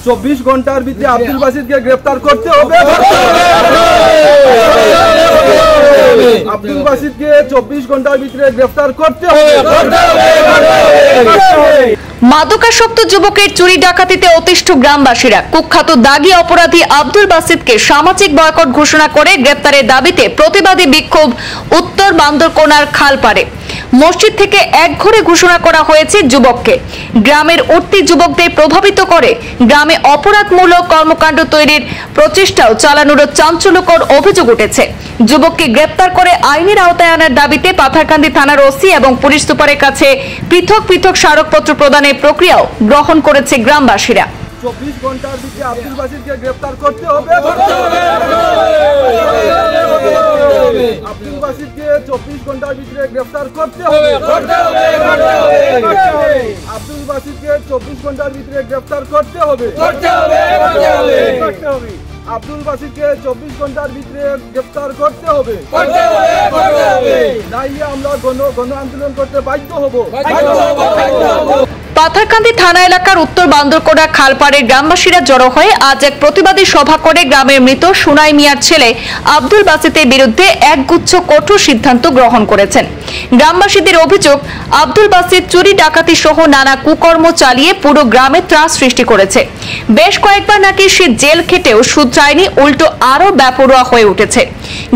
24 ঘন্টার ভিতরে আব্দুল বাসিতকে গ্রেফতার করতে হবে। আব্দুল বাসিতকে 24 ঘন্টার ভিতরে গ্রেফতার করতে হবে। মাদকাসক্ত যুবকের চুরি ডাকাতিতে অতিষ্ঠ গ্রামবাসীরা কুখ্যাত দাগী অপরাধী আব্দুল বাসিতকে সামাজিক বয়কট ঘোষণা করে গ্রেপ্তারের দাবিতে প্রতিবাদী বিক্ষোভ উত্তর বান্দরকোনার খালপাড়ে। মসজিদ থেকে একঘরে ঘোষণা করা হয়েছে যুবককে। গ্রামের উঠতি যুবকদের প্রভাবিত করে গ্রামে অপরাধমূলক কর্মকাণ্ড তৈরির প্রচেষ্টাও চালানোর চাঞ্চল্যকর অভিযোগ উঠেছে। যুবককে গ্রেপ্তার করে আইনের আওতায় আনার দাবিতে পাথারকান্দি থানার ওসি এবং পুলিশ সুপারের কাছে পৃথক পৃথক স্মারকপত্র প্রদানের প্রক্রিয়াও গ্রহণ করেছে গ্রামবাসীরা। 24 ঘন্টার ভিতরে আব্দুল বাসিতকে গ্রেফতার করতে হবে। আব্দুল বাসিতকে 24 ঘন্টার ভিতরে গ্রেফতার করতে হবে। আব্দুল বাসিতকে 24 ঘন্টার ভিতরে গ্রেফতার করতে হবে। আব্দুল বাসিতকে 24 ঘন্টার ভিতরে গ্রেফতার করতে হবে। নাইলে আমরা গণ আন্দোলন করতে বাধ্য হব। পাথারকান্দি থানা এলাকার উত্তর বান্দরকোনা খালপাড়ের গ্রামবাসীরা জড়ো হয়ে আজ এক প্রতিবাদী সভা করে গ্রামের মৃত সুনাই মিয়ার ছেলে আব্দুল বাসিতের বিরুদ্ধে একগুচ্ছ কঠোর সিদ্ধান্ত গ্রহণ করেছেন। গ্রামবাসীদের অভিযোগ, আব্দুল বাসিত চুরি ডাকাতি সহ নানা কুকর্ম চালিয়ে পুরো গ্রামে ত্রাস সৃষ্টি করেছে। বেশ কয়েকবার নাকি সে জেল খেটেও সুদ চায়নি, উল্টো আরো বেপরোয়া হয়ে উঠেছে।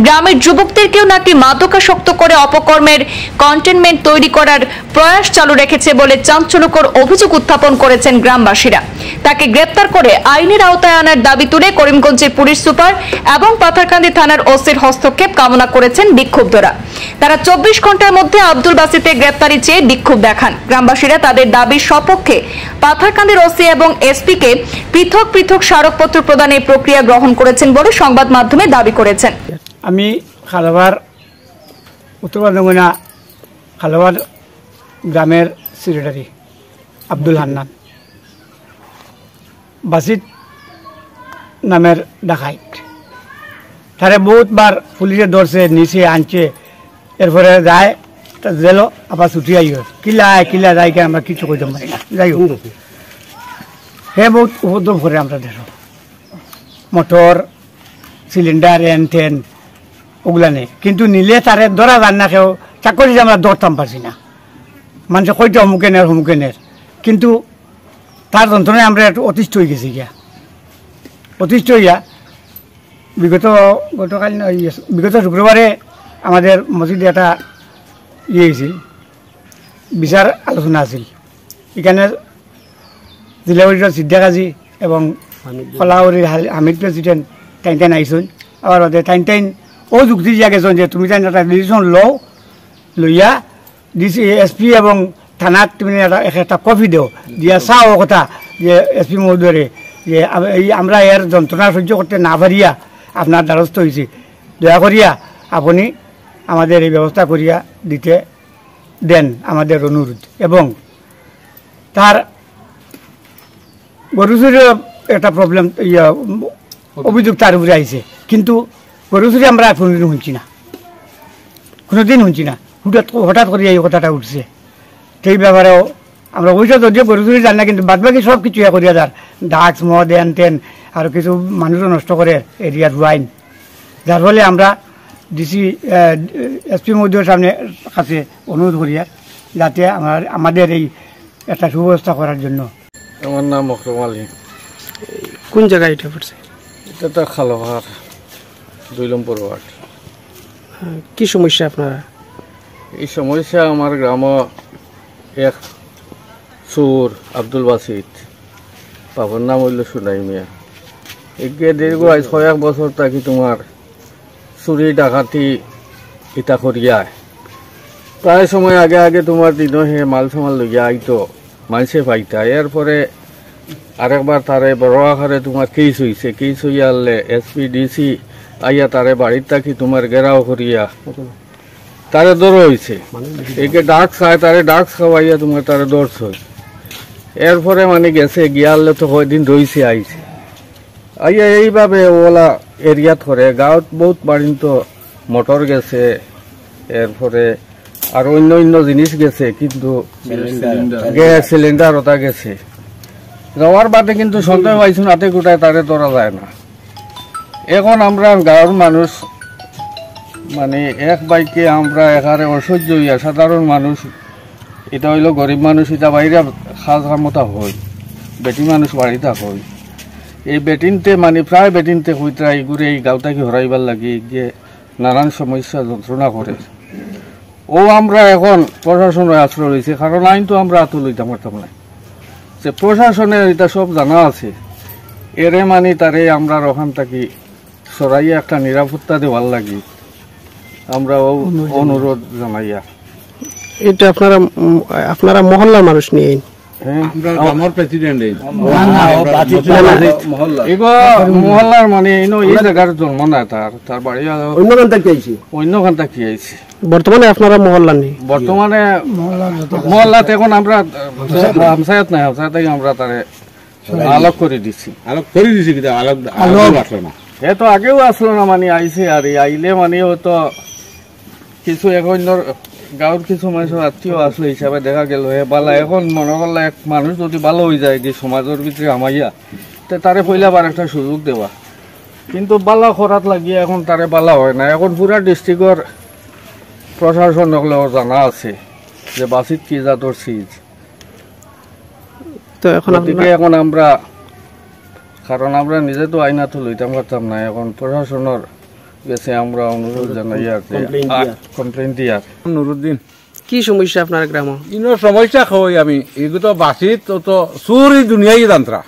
গ্রামের যুবকদেরকেও নাকি মাদকাসক্ত করে অপকর্মের কন্টেনমেন্ট তৈরি করার প্রয়াস চালু রেখেছে বলে চাঞ্চল্যকর অভিযোগ উত্থাপন করেছেন গ্রামবাসীরা। তাকে গ্রেপ্তার করে আইনের আওতায় আনার দাবি তুলে করিমগঞ্জের পুলিশ সুপার এবং পাথারকান্দি থানার ওসির হস্তক্ষেপ কামনা করেছেন বিক্ষুব্ধরা। তারা 24 ঘন্টার মধ্যে আব্দুল বাসিতের গ্রেপ্তারি চেয়ে বিক্ষোভ দেখান। গ্রামবাসীরা তাদের দাবির সপক্ষে পাথারকান্দির ওসি এবং এসপি কে পৃথক পৃথক স্মারকপত্র প্রদানের প্রক্রিয়া গ্রহণ করেছেন বলে সংবাদ মাধ্যমে দাবি করেছেন। আমি খালবার উত্তর বান্দরকোনা খালবার গ্রামের সেক্রেটারি আব্দুল হান্নান। বাসিত নামের ডাকাইত, তারে বহুতবার পুলিশে ধরছে, নিচে আনছে, এরপরে যায় জেল, আবার ছুটি আইও কিলা যায় কে আমরা কিছু করতে পারি না। যাই হোক, হে বহুত উপদ্রব করে আমরা দেশ, মোটর সিলিন্ডার এন টেন ওগুলা নেই, কিন্তু নিলে তারে ধরা যান না। কেউ চাকরি যে আমরা ধরতাম পারছি না, মানুষ কইতে হুমুকে নের, কিন্তু তার যন্ত্রণায় আমরা একটু অতিষ্ঠ হয়ে গেছি গিয়া। অতিষ্ঠ হইয়া বিগত শুক্রবারে আমাদের মসজিদে একটা হয়েছিল, বিচার আলোচনা আছিল। এখানে জিলা পরিষদ সিদ্ধা কাজী এবং কলাহরির হামিদ প্রেসিডেন্ট টাইন আইসন। আবার টাইন ও যুক্তি দিয়া গেছেন যে তুমি তাই একটা ডিসিশন লইয়া ডিসি এসপি এবং থানাত তুমি একটা কপি দেও দিয়া চাও কথা যে এসপি মহোদয়রে যে আমরা এর যন্ত্রণা সহ্য করতে না পারিয়া আপনার দ্বারস্থ হয়েছি, দয়া করিয়া আপনি আমাদের এই ব্যবস্থা করিয়া দিতে দেন আমাদের অনুরোধ। এবং তার গরু চুরির একটা প্রবলেম অভিযোগ তার উপরে আইছে, কিন্তু গরু চুরি আমরা কোনোদিন শুনছি না, হঠাৎ করে এই কথাটা উঠছে। সেই ব্যাপারেও আমরা অবশ্য যদিও গরু চুরি জানি না, কিন্তু বাদবাকি সব কিছু করিয়া যার ড্রাগস মদ এন টেন আর কিছু মানুষও নষ্ট করে এরিয়ার ওয়াইন, যার ফলে আমরা ডিসি এসপি মহোদয়ের সামনে কাছে অনুরোধ করিয়া যাতে আমাদের এই একটা সুব্যবস্থা করার জন্য। আমার নাম মখরুম আলী। কোন জায়গায় এটা পড়ছে? এটা তো খালভার 2 নম্বর ওয়ার্ড। কি সমস্যা আপনারা? এই সমস্যা আমার গ্রাম এক চোর আব্দুল বাসিত, বাবার নাম হইল সুনাই মিয়া। একে দীর্ঘ আজ কয়েক বছর থাকি তোমার চুরি ডাকাতি ইটা করিয়ায় প্রায় সময় আগে আগে তোমার দিন হে মাল সামাল লইয়া আইতো, মানুষে পাইতা। এরপরে আরেকবার তারে বড় আকারে তোমার কেস হয়েছে, কেস হইয়া আনলে এসপি ডিসি আইয়া তারে বাড়ির থাকি তোমার ঘেরাও করিয়া তারে দৌড় হয়েছে। একে ডাক্স খায়, তারে ডাক্স খাওয়াইয়া তোমার তারে দৌড়ছ। এরপরে মানে গেছে গিয়ালে তো কয়দিন রয়েছে আইছে, আইয়া এইভাবে ওলা এরিয়াত করে গাঁৱত বহুত বাড়িন তো মোটর গেছে, এরপরে আর অন্য অন্য জিনিস গেছে, কিন্তু গ্যাস সিলিন্ডার ওটা গেছে। যাওয়ার বাদে কিন্তু সন্দেহ পাইছো নাতে কোটায় তারে ধরা যায় না। এখন আমরা গাঁৱৰ মানুষ মানে এক বাইকে আমরা একারে অসহ্য হইয়া সাধারণ মানুষ, এটা হইল গরিব মানুষ, এটা বাইরে খাজ কামতা হয়, বেটি মানুষ বাড়িতে হয়। এই বেটিনতে মানে প্রায় বেটিনতে হইতরাই ঘুরে এই গাঁওটাকে হরাইবার লাগে গিয়ে নানান সমস্যা যন্ত্রণা করে। ও আমরা এখন প্রশাসনের আশ্রয় রয়েছে, কারণ আইন তো আমরা হাতে লইতাম পারতাম না। যে প্রশাসনের এটা সব জানা আছে, এরে মানে তারে আমরা ওখান থাকি সরাইয়া একটা নিরাপত্তা দেওয়ার লাগি আমরা অনুরোধ জানাইয়া। এটা আপনারা মহল্লার মানুষ নিয়ে মহল্লার মানে এই জায়গার জন্ম না, তার বাড়ি অন্যখান থাকি আইছে। বর্তমানে আপনারা মহল্লা নেই? বর্তমানে মহল্লাতে এখন আমরা হামসায়াত নাই, হামসায়াত থেকে আমরা তারে আলোক করে দিচ্ছি। এ তো আগেও আসলো না, মানে আইছে আর আইলে মানে হয়তো কিছু এখন গাঁৱৰ কিছু মানুষের আত্মীয় আসলো হিসাবে দেখা গেল হে বালা। এখন মনে করলে এক মানুষ যদি ভালো হয়ে যায় যে সমাজের ভিতরে আমাইয়া, তো তারে পইলা বার একটা সুযোগ দেওয়া, কিন্তু বালা খরাত লাগিয়ে এখন তারে বালা হয় না। এখন পুরা ডিস্ট্রিক্টর প্রশাসন হলেও জানা আছে যে বাসিত কি জাতর সিজ। তো এখন এখন আমরা, কারণ আমরা নিজে তো আইনা তো লইতাম পারতাম না, এখন প্রশাসনের গেছে আমরা অনুরোধ জানাই আর কমপ্লেন দিয়ার। নুরুদ্দিন, কি সমস্যা আপনার গ্রাম? ইনো সমস্যা কই আমি এগুলো বাসিত তো চুরি দুনিয়াই যন্ত্রা